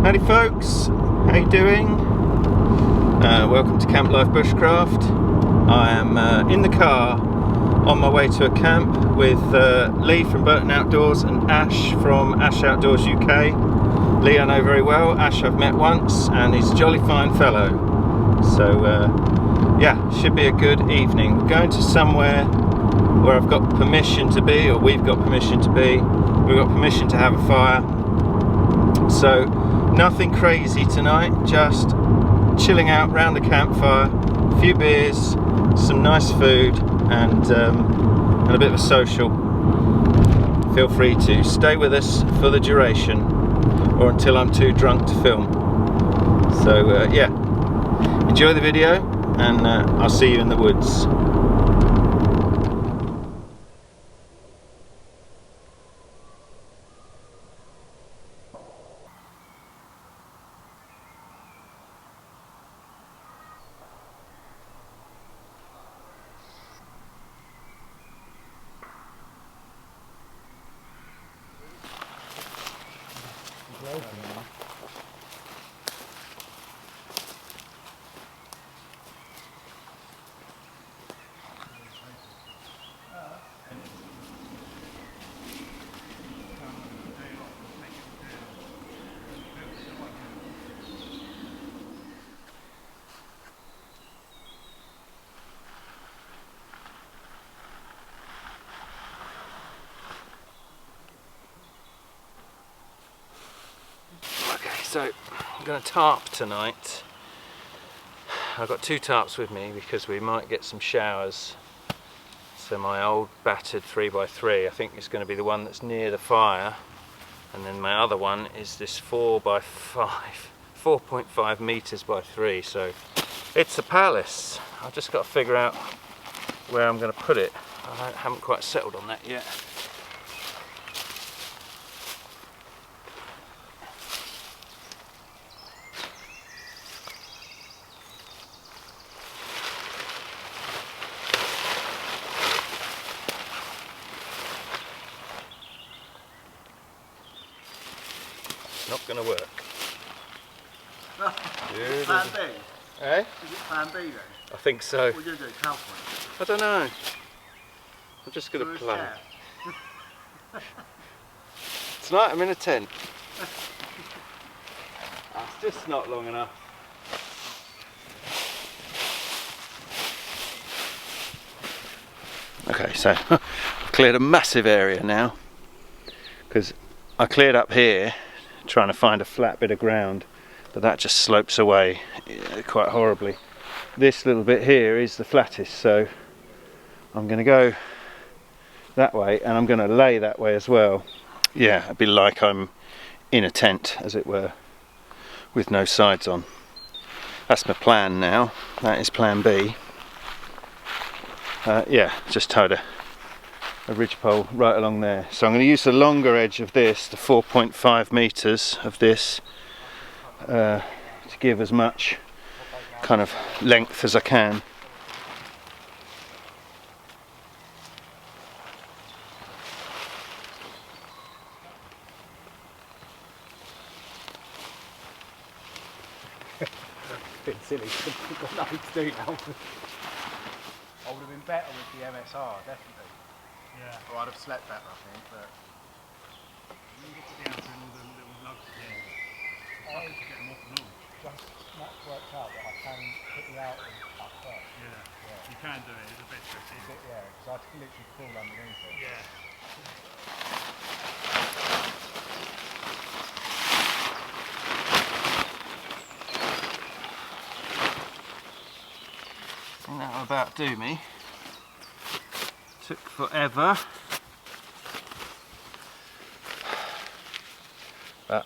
Howdy folks, how you doing? Welcome to Camp Life Bushcraft. I am in the car on my way to a camp with Lee from Burton Outdoors and Ash from Ash Outdoors UK. Lee I know very well, Ash I've met once, and he's a jolly fine fellow. So yeah, should be a good evening. We're going to somewhere where I've got permission to be, or we've got permission to be. We've got permission to have a fire. So nothing crazy tonight, just chilling out round the campfire, a few beers, some nice food, and a bit of a social. Feel free to stay with us for the duration, or until I'm too drunk to film. So yeah, enjoy the video, and I'll see you in the woods. So I'm going to tarp tonight. I've got two tarps with me because we might get some showers. So my old battered 3x3, I think it's going to be the one that's near the fire, and then my other one is this 4.5 meters by 3. So it's a palace. I've just got to figure out where I'm going to put it. I haven't quite settled on that yet. Not going to work. Plan B? Eh? Is it plan B then? I think so. What are you going to do, Campfire? I don't know. I'm just going to play. Tonight I'm in a tent. That's just not long enough. Okay, so I've cleared a massive area now, because I cleared up here trying to find a flat bit of ground, but that just slopes away quite horribly. This little bit here is the flattest, so I'm going to go that way, and I'm going to lay that way as well. Yeah, it'd be like I'm in a tent, as it were, with no sides on. That's my plan now. That is plan B. Yeah, just tied a ridgepole right along there. So I'm going to use the longer edge of this, the 4.5 meters of this, to give as much kind of length as I can. Bit silly, we've got nothing to do now. I would have been better with the MSR, definitely. Yeah. Or I'd have slept better, I think, but... You get to the outer and all the little lugs, yeah. I get them off and all. Just not worked out that I can put the outer up first. Yeah. You can do it, it's a bit tricky. Yeah, because I can literally crawl underneath it. Yeah. I think that'll about do me. Took forever, but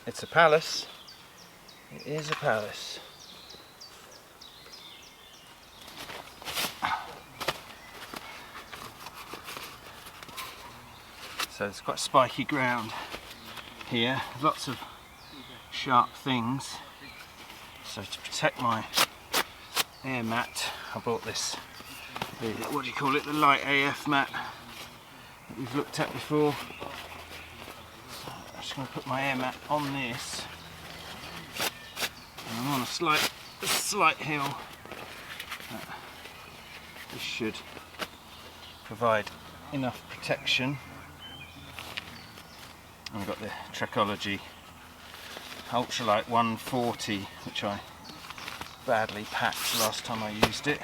it's a palace. It is a palace. So it's quite spiky ground here, lots of sharp things. So to protect my air mat, I bought this, what do you call it, the light AF mat that we've looked at before. So I'm just going to put my air mat on this I'm on a slight hill. This should provide enough protection. I've got the Trekology Ultralight 140, which I badly packed last time I used it.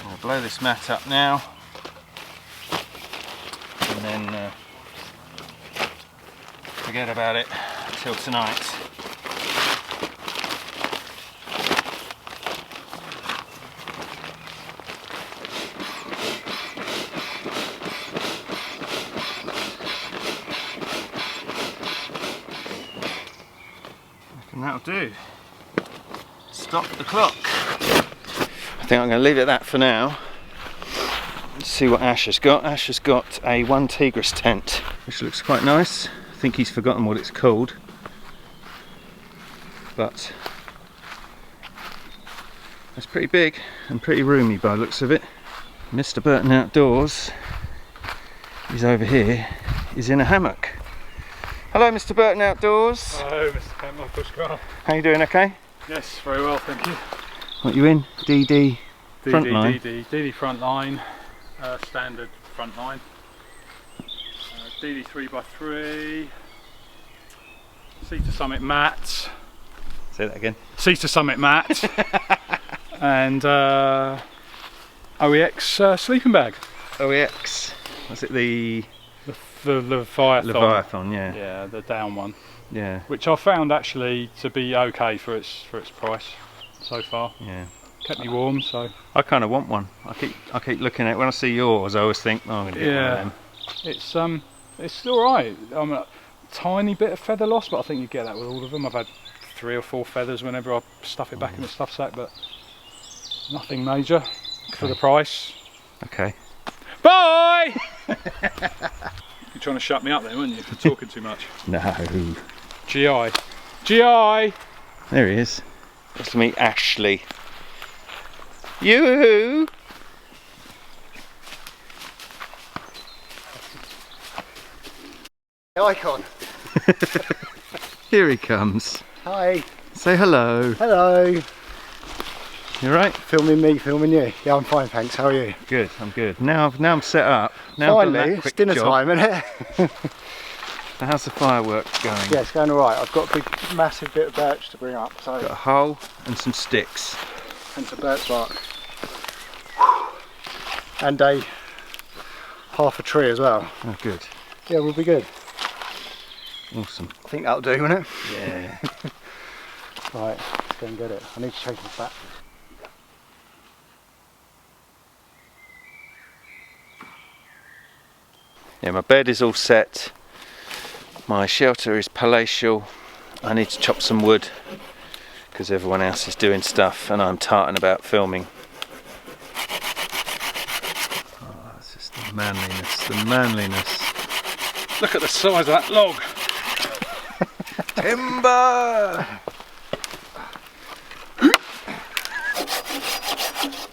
I'll blow this mat up now, and then forget about it till tonight. And that'll do. Stop the clock. I think I'm going to leave it at that for now. Let's see what Ash has got. Ash has got a One Tigris tent, which looks quite nice. I think he's forgotten what it's called, but it's pretty big and pretty roomy by the looks of it. Mr. Burton Outdoors, he's over here, he's in a hammock. Hello Mr. Burton Outdoors. Hello Mr. Campfire Bushcraft. How you doing, okay? Yes, very well, thank you. What you in? DD frontline? DD frontline, standard frontline. DD 3x3, Sea to Summit mat. Say that again. Sea to Summit mat. And OEX sleeping bag. OEX. Was it the Leviathan? Leviathan, yeah. Yeah, the down one. Yeah. Which I found actually to be okay for its price so far. Yeah. Kept me warm, so. I kind of want one. I keep looking at it. When I see yours, I always think, oh, I'm going to get one of them. It's all right. I'm a tiny bit of feather loss, but I think you get that with all of them. I've had 3 or 4 feathers whenever I stuff it back in the stuff sack, but nothing major for the price. Okay. Bye! You're trying to shut me up then, weren't you, for talking too much? No. GI. GI! There he is. Nice to meet Ashley. Yoo-hoo! Icon. Here he comes. Hi. Say hello. Hello. You alright? Filming me, filming you. Yeah, I'm fine, thanks. How are you? Good, I'm good. Now I'm set up. Now Finally, I've done that it's quick dinner job. time, isn't it? So how's the fireworks going? Yeah, it's going alright. I've got a big, massive bit of birch to bring up. So. Got a hole and some sticks. And some birch bark. And half a tree as well. Oh, good. Yeah, we'll be good. Awesome. I think that'll do, won't it? Yeah. Right, let's go and get it. I need to change my back. Yeah, my bed is all set. My shelter is palatial. I need to chop some wood because everyone else is doing stuff and I'm tarting about filming. Oh, it's just the manliness, the manliness. Look at the size of that log! Timber!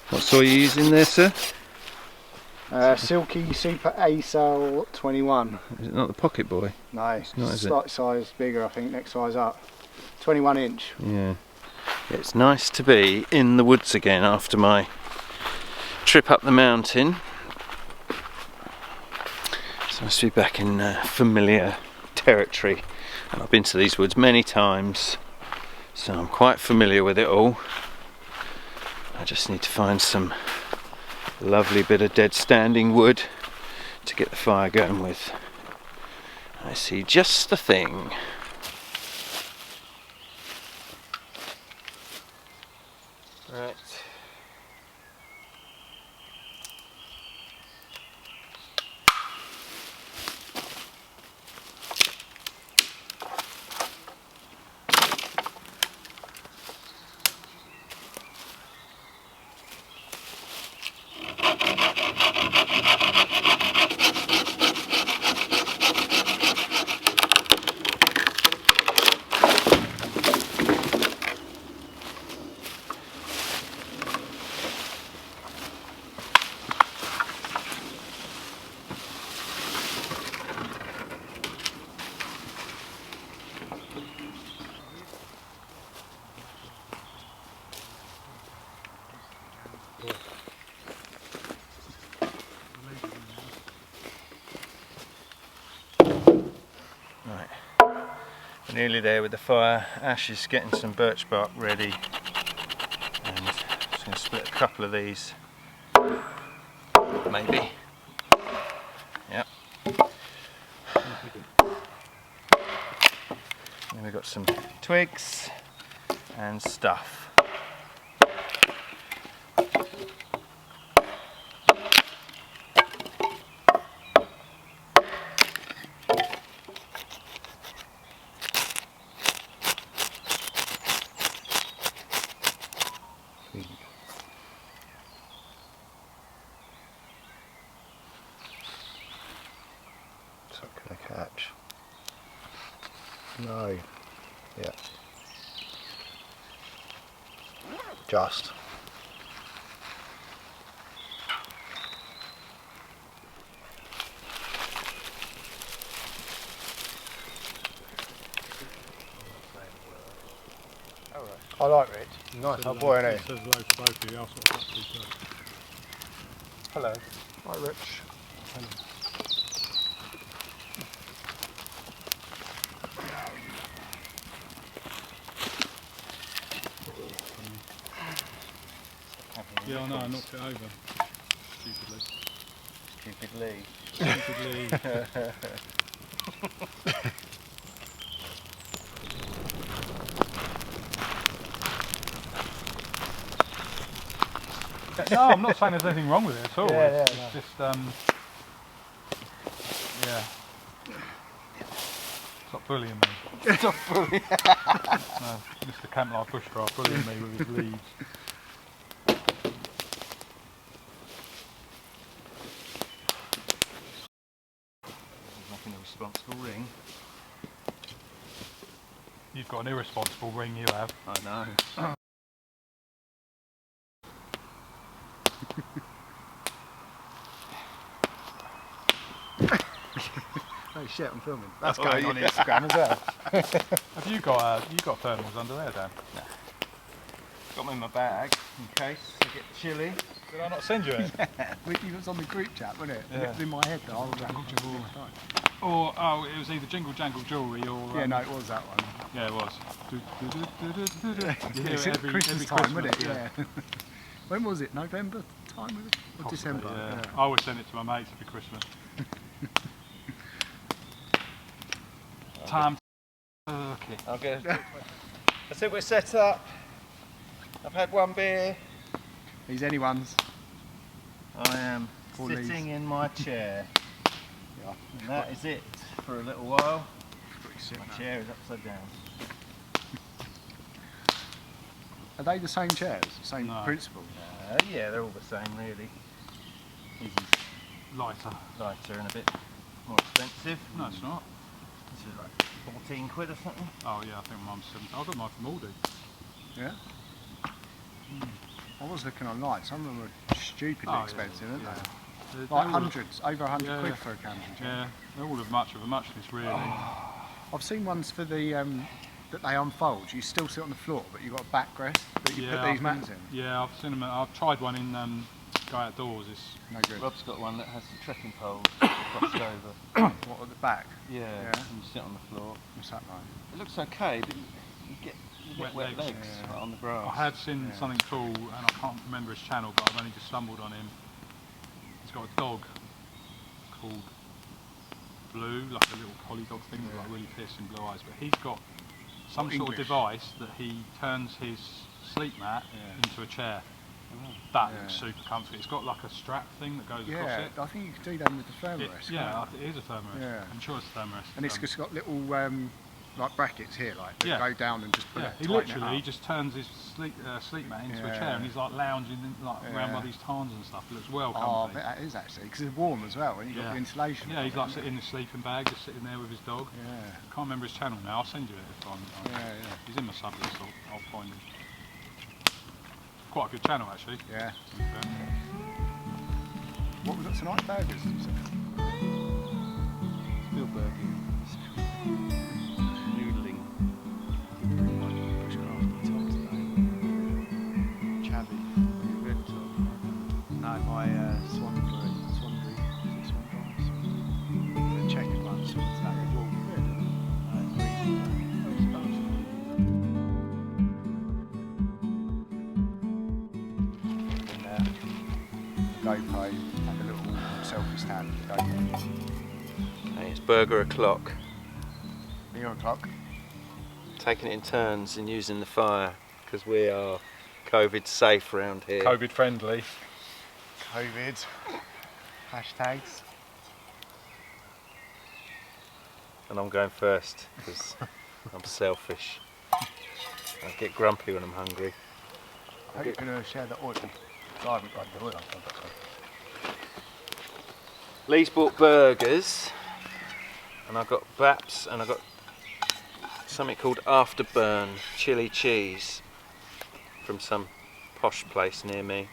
What saw you using there, sir? Silky Super ASAL 21. Is it not the pocket boy? No, It's not, is it? slight size bigger, I think, next size up. 21 inch. Yeah. It's nice to be in the woods again after my trip up the mountain. It's nice to be back in familiar territory. And I've been to these woods many times, so I'm quite familiar with it all. I just need to find some lovely bit of dead standing wood to get the fire going with. I see just the thing. Right. We're nearly there with the fire. Ash is getting some birch bark ready, and just going to split a couple of these, maybe. Yep. Then we've got some twigs and stuff. It's not going to catch. No. Yeah. Just. I like Rich. Nice old boy, isn't he? Says hello to both of you. I'll sort of Hello. Hi Rich. Yeah, I know, I knocked it over. Stupidly. Stupidly. No, I'm not saying there's anything wrong with it at all. Yeah, it's yeah, just, yeah. Stop bullying me. Stop bullying. No, Mr. Campfire bushcraft bullying me with his leaves. Making a responsible ring. You've got an irresponsible ring, you have. I know. Oh shit, I'm filming. That's Oh, going on yeah. Instagram as well. Have you got thermals under there, Dan? Got them in my bag in case I get chilly. Did I not send you it? It was on the group chat, wasn't it? Yeah. It was in my head the whole time. Or, oh, it was either Jingle Jangle Jewellery or... Yeah, no, it was that one. Yeah, it was. You hear It's it at every Christmas Christmas, time, wasn't it? Yeah. When was it? November time, was it? Or Possibly, December? yeah. I always send it to my mates every Christmas. Time turkey. I'll get. I think we're set up. I've had one beer. These anyone's. I am All sitting these. in my chair. Yeah. And that is it for a little while. Pretty sick, My man. chair is upside down. Are they the same chairs? Same No. principle? Yeah, they're all the same really. This Lighter. is lighter and a bit more expensive. No, it's not. This is like 14 quid or something. Oh yeah, I think mum's 7. I got mine from Aldi. Yeah. I was looking online. Some of them are stupidly expensive, aren't they? They're Like all hundreds, over 100 Yeah, quid yeah. for a camping chair. Yeah, they're all of much muchness really. I've seen ones for the that they unfold. You still sit on the floor, but you've got a backrest that you put these mats in. Yeah, I've seen them. I've tried one in Go Outdoors. It's No good. Rob's got one that has the trekking poles crossed over. What at the back? Yeah, Yeah. and you sit on the floor. What's that like? It looks okay, but you get Wet wet legs. legs Yeah. like on the grass. I have seen something cool, and I can't remember his channel, but I've only just stumbled on him. He's got a dog called Blue, like a little collie dog thing with like really piercing blue eyes. But he's got some What, sort English? of device that he turns his sleep mat Yeah. into a chair. That Yeah. looks super comfy. It's got like a strap thing that goes across Yeah, it. I think you could do that with the thermarest. Yeah, it is a thermarest. Yeah. I'm sure it's a thermarest. And it's just got little like brackets here, like that Yeah. go down and just put Yeah, it. he tighten it literally up. just turns his sleep mat into a Yeah. chair, and he's like lounging around Yeah. by these tarns and stuff. It looks well Oh, I comfy. bet that is actually because it's warm as well, and you've got the insulation. Yeah, on he's it, like isn't sitting in the sleeping bag, just sitting there with his dog. it? Yeah. Can't remember his channel now. I'll send you it if I'm. Yeah, yeah. He's in my sub list. I'll find him. Quite a good channel actually. Yeah. To be fair. What we got tonight? Burgers. You said? Spielberg. Noodling. Bushcraft detox today. Chavvy. Red top. No, my swan drive. Is it swan drive? The checkered ones. Is that the wall? GoPro and a little selfie stand with the GoPro. Okay, it's burger o'clock. Beer o'clock. Taking it in turns and using the fire because we are COVID safe around here. COVID friendly. COVID. Hashtags. And I'm going first because I'm selfish. I get grumpy when I'm hungry. I hope you're going to share the oil. I haven't got the oil. I've got some. Lee's bought burgers and I've got baps and I've got something called Afterburn chili cheese from some posh place near me.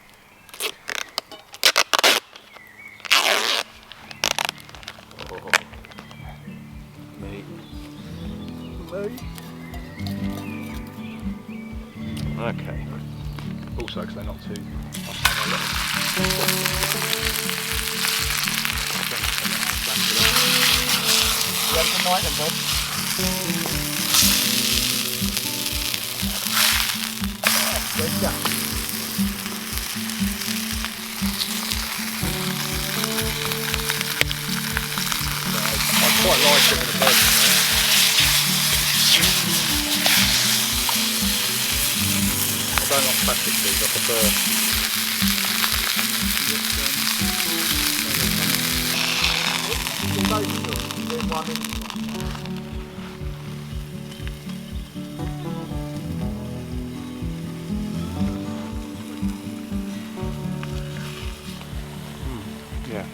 Oh. Meat. Okay. Also, because they're not too. You have a good night then, bud. Where's that? I quite like it in the burger. I don't like plastic cheese, I prefer. Yeah,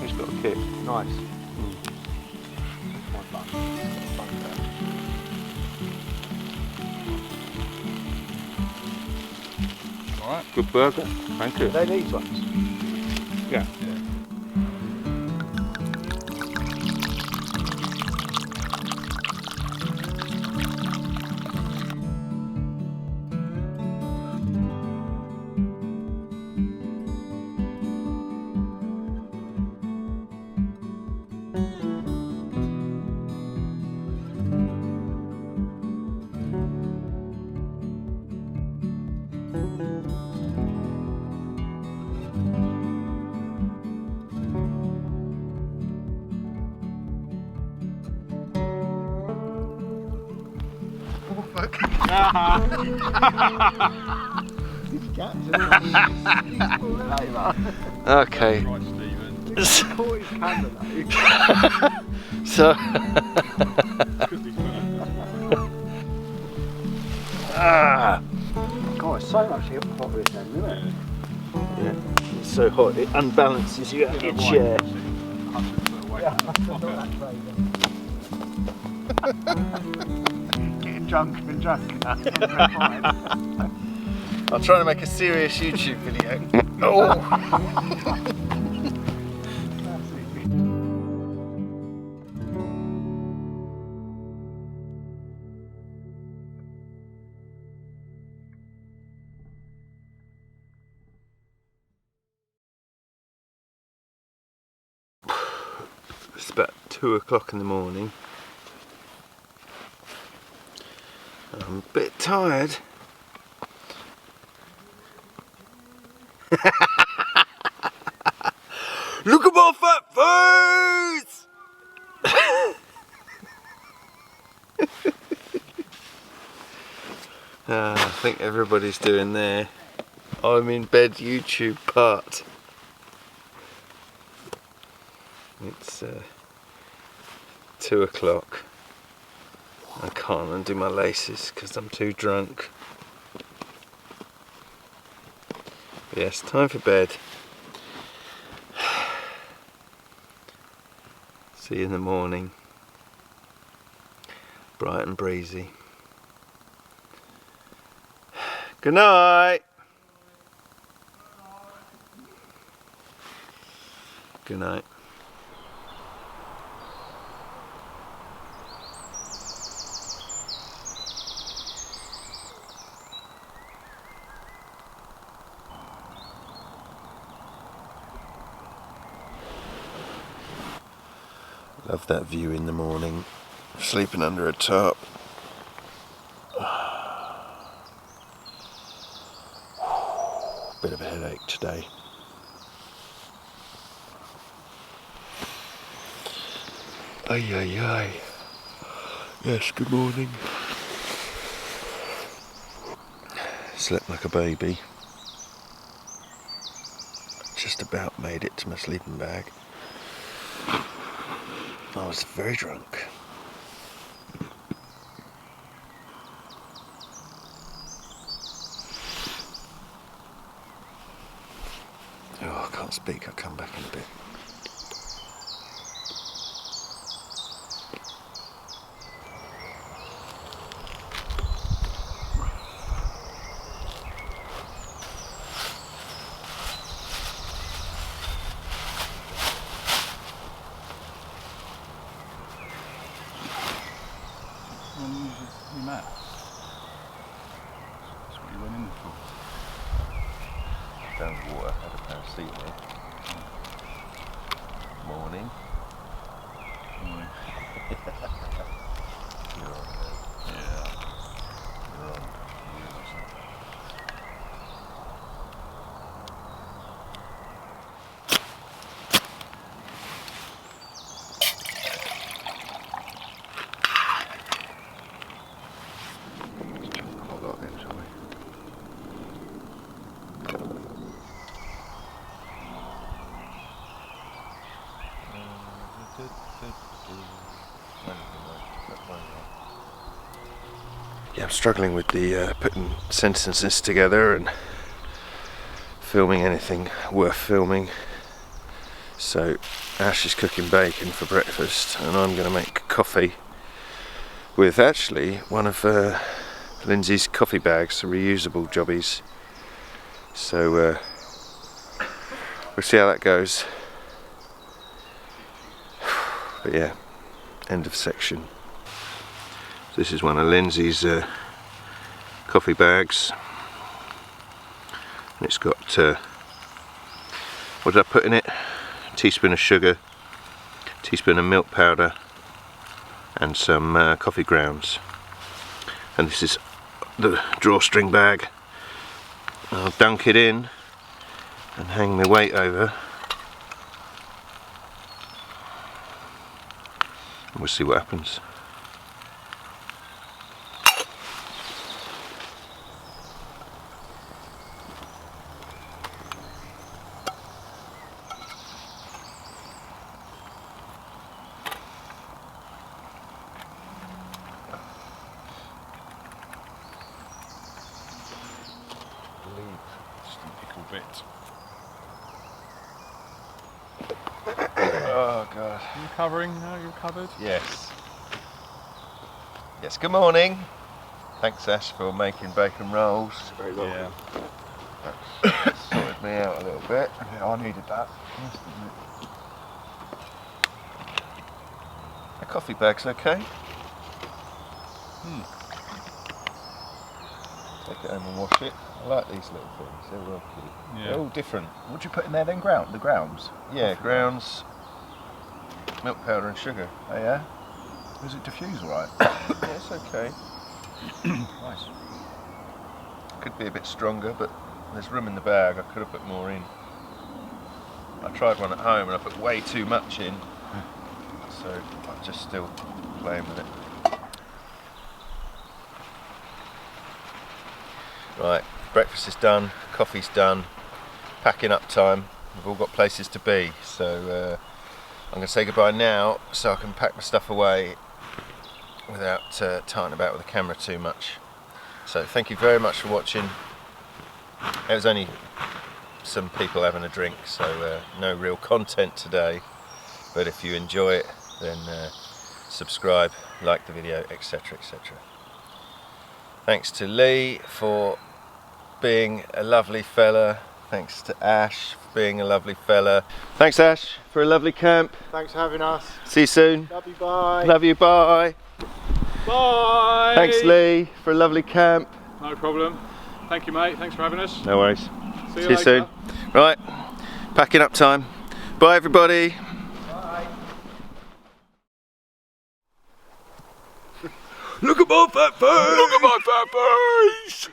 he's got a kick. Nice. Alright. Good burger. Thank you. Are they these ones? Yeah. Okay. Right, Stephen. So God, it's so much hip hop with them, isn't it? yeah, it's so hot it unbalances you out of your chair. Getting drunk and drunk. I'm trying to make a serious YouTube video. Oh! It's about 2 o'clock in the morning. I'm a bit tired. Look at my fat face! I think everybody's doing their I'm in bed YouTube part. It's 2 o'clock. I can't undo my laces because I'm too drunk. Yes, time for bed. See you in the morning. Bright and breezy. Good night. Good night. Love that view in the morning, sleeping under a tarp. Bit of a headache today. Ay, ay, ay. Yes, good morning. Slept like a baby. Just about made it to my sleeping bag. I was very drunk. Oh, I can't speak, I'll come back in a bit. You met. That's what you went in for. Down the water, had a paracetamol. Morning. Morning. You're on Yeah. You're on. Quite a lot then, shall we? Yeah, I'm struggling with the putting sentences together and filming anything worth filming. So Ash is cooking bacon for breakfast and I'm going to make coffee with actually one of Lindsay's coffee bags, the reusable jobbies. So we'll see how that goes. But yeah, end of section. This is one of Lindsay's coffee bags. And it's got, what did I put in it? A teaspoon of sugar, a teaspoon of milk powder, and some coffee grounds. And this is the drawstring bag. I'll dunk it in and hang my weight over. And we'll see what happens. Typical bit. Oh god. Are you covering now? You're covered? Yes. Yes, good morning. Thanks Ash for making bacon rolls. Very well. Yeah. That sorted me out a little bit. Yeah, I needed that. The coffee bag's okay. Take it home and wash it. I like these little things, they're real cute. Yeah. They're all different. What do you put in there then? The grounds? Yeah, grounds, milk powder and sugar. Oh yeah? Does it diffuse alright? Yeah, it's okay. Nice. Could be a bit stronger, but there's room in the bag. I could have put more in. I tried one at home and I put way too much in. So I'm just still playing with it. Right, breakfast is done, coffee's done, packing up time. We've all got places to be, so I'm going to say goodbye now so I can pack my stuff away without tarting about with the camera too much. So thank you very much for watching. It was only some people having a drink, so no real content today, but if you enjoy it then subscribe, like the video, etc, etc. Thanks to Lee for being a lovely fella. Thanks to Ash for being a lovely fella. Thanks Ash for a lovely camp. Thanks for having us. See you soon. Love you, bye. Love you, bye. Bye! Thanks Lee for a lovely camp. No problem. Thank you, mate. Thanks for having us. No worries. See you See you later. soon. Right, packing up time. Bye everybody. Bye. Look at my fat face! Look at my fat face!